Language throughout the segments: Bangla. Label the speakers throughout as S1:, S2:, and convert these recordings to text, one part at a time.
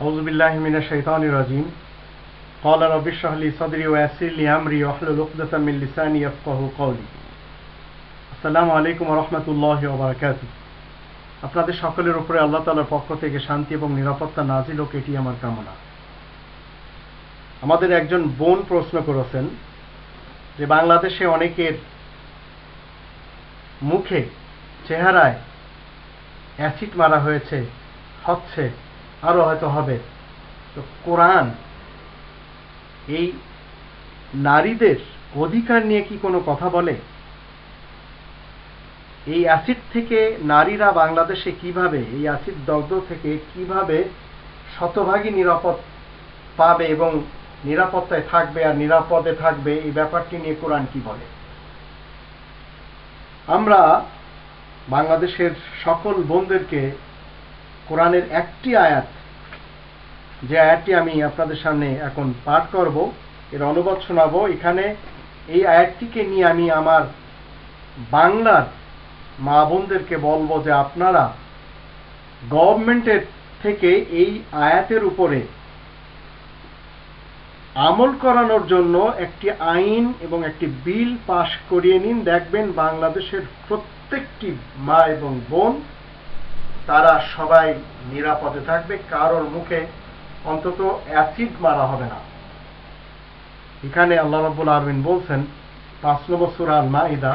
S1: أعوذ بالله من الشيطان الرجيم قال رب اشرح لي صدري ويسر لي أمري واحلل عقدة من لساني يفقهوا قولي আসসালামু আলাইকুম ওয়া রাহমাতুল্লাহি ওয়া বারাকাতুহু। আপনাদের সকলের উপরে আল্লাহ তাআলার পক্ষ থেকে শান্তি এবং নিরাপত্তা নাজিল হোক, এটি আমার কামনা। আমাদের একজন বোন প্রশ্ন করেছেন যে বাংলাদেশে অনেকের মুখে চেহারায় অ্যাসিড মারা হয়েছে, হচ্ছে, আরো হয়তো হবে। তো কোরআন এই নারীদের অধিকার নিয়ে কি কোনো কথা বলে? এই অ্যাসিড থেকে নারীরা বাংলাদেশে কিভাবে, এই অ্যাসিড দগ্ধ থেকে কিভাবে শতভাগী নিরাপদ পাবে এবং নিরাপত্তায় থাকবে আর নিরাপদে থাকবে, এই ব্যাপারটি নিয়ে কোরআন কি বলে? আমরা বাংলাদেশের সকল বোনদেরকে কোরআনের একটি আয়াত, যে আয়াতটি আমি আপনাদের সামনে এখন পাঠ করব, এর অনুবাদ শোনাবো। এখানে এই আয়াতটিকে নিয়ে আমি আমার বাংলার মা বোনদেরকে বলবো যে আপনারা গভর্নমেন্টের থেকে এই আয়াতের উপরে আমল করানোর জন্য একটি আইন এবং একটি বিল পাশ করিয়ে নিন। দেখবেন বাংলাদেশের প্রত্যেকটি মা এবং বোন তারা সবাই নিরাপদে থাকবে, কারোর মুখে অন্তত অ্যাসিড মারা হবে না। এখানে আল্লাহ রাব্বুল আলামিন বলছেন ৫ নম্বর সূরা আল মাইদা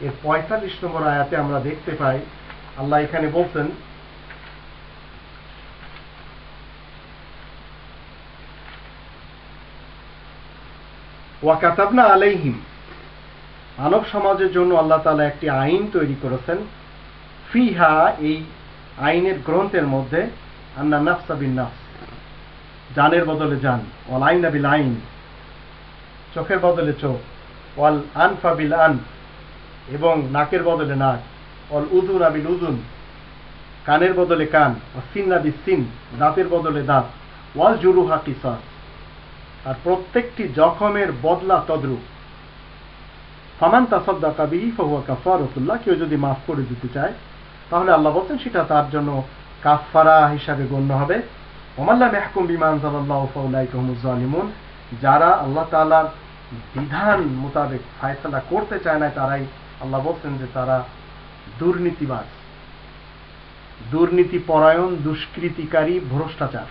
S1: এর ৪৫ নম্বর আয়াতে আমরা দেখতে পাই, আল্লাহ এখানে বলছেন, ওয়া কাতাবনা আলাইহিম, মানব সমাজের জন্য আল্লাহ তাআলা একটি আইন তৈরি করেছেন। ফিহা, এই আইনের গ্রন্থের মধ্যে, আন্না নাফসা বিন নাফস, জানের বদলে জান, ওয়াল আইনা বিল আইন, চোখের বদলে চোখ, ওয়াল আনফা বিল আনফ, এবং নাকের বদলে নাক, ওয়াল উযুনা বিল উযুন, কানের বদলে কান, ওয়াস সিন্না বিস সিন, দাঁতের বদলে দাঁত, ওয়াল জুরুহা কিসাস, আর প্রত্যেকটি জখমের বদলা তদ্রূপ। ফামান তাসাদ্দাকা বিহি ফাহুয়া কাফারাতুল্লাহ, কেউ যদি মাফ করে দিতে চায় তাহলে আল্লাহ বলছেন সেটা তার জন্য কাফারা হিসাবে গণ্য হবে। ওমান লাম ইয়াহকুম বিমা আনজালাল্লাহু ফাউলাইকা হুমুজ জালিমুন, যারা আল্লাহ তাআলার বিধান মোতাবেক ফয়সালা করতে চায় না, তারাই আল্লাহ বলছেন যে তারা দুর্নীতিবাজ, দুর্নীতি পরায়ণ, দুষ্কৃতিকারী, ভ্রষ্টাচার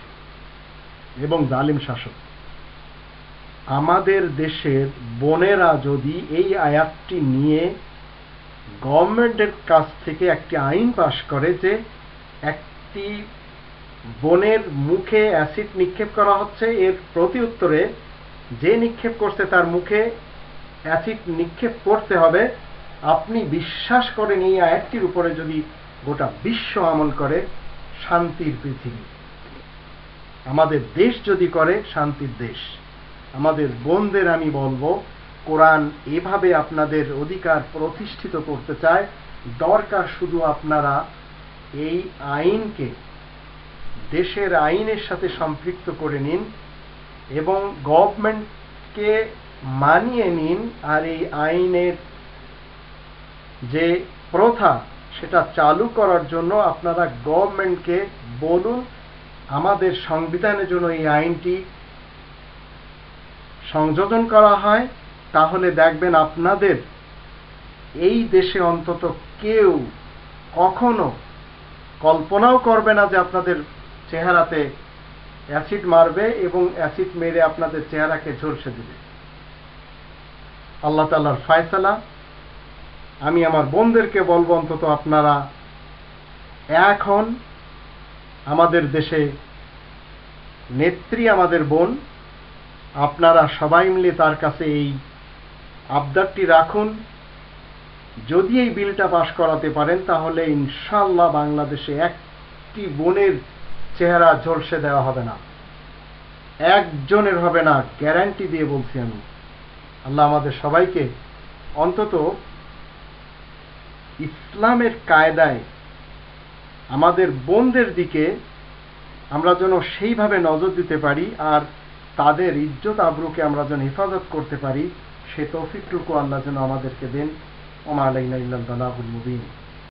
S1: এবং জালিম শাসক। আমাদের দেশের বোনেরা যদি এই আয়াতটি নিয়ে গভর্নমেন্টের কাছ থেকে একটি আইন পাশ করে যে একটি বোনের মুখে অ্যাসিড নিক্ষেপ করা হচ্ছে, এর প্রতি উত্তরে যে নিক্ষেপ করছে তার মুখে অ্যাসিড নিক্ষেপ করতে হবে, আপনি বিশ্বাস করেন এই আয়াতটির উপরে যদি গোটা বিশ্ব আমল করে, শান্তির পৃথিবী। আমাদের দেশ যদি করে, শান্তির দেশ। আমাদের বোনদের আমি বলবো, কোরআন এভাবে আপনাদের অধিকার প্রতিষ্ঠিত করতে চায়। দরকার শুধু আপনারা এই আইনকে দেশের আইনের সাথে সম্পৃক্ত করে নিন এবং গভর্নমেন্টকে মানিয়ে নিন, আর এই আইনের যে প্রথা সেটা চালু করার জন্য আপনারা গভর্নমেন্টকে বলুন আমাদের সংবিধানের জন্য এই আইনটি সংযোজন করা হয়। তাহলে দেখবেন আপনাদের এই দেশে অন্তত কেউ কখনো কল্পনাও করবে না যে আপনাদের চেহারাতে অ্যাসিড মারবে এবং অ্যাসিড মেরে আপনাদের চেহারাকে ঝলসে দেবে। আল্লাহ তাআলার ফয়সালা। আমি আমার বোনদেরকে বলবো, অন্তত আপনারা এখন আমাদের দেশে নেত্রী আমাদের বোন, আপনারা সবাই মিলে তার কাছে এই আবদারটি রাখুন। যদি এই বিলটা পাশ করাতে পারেন তাহলে ইনশাআল্লাহ বাংলাদেশে একটি বোনের চেহারা ঝলসে দেওয়া হবে না, একজনের হবে না, গ্যারান্টি দিয়ে বলছি আমি। আল্লাহ আমাদের সবাইকে অন্তত ইসলামের কায়দায় আমাদের বোনদের দিকে আমরা যেন সেইভাবে নজর দিতে পারি আর তাদের ইজ্জত আবরুকে আমরা যেন হেফাজত করতে পারি, সে তৌফিকটুকু আল্লাহ যেন আমাদেরকে দেন। ওমা আলাইনা ইল্লাল বালাগুল মুবিন।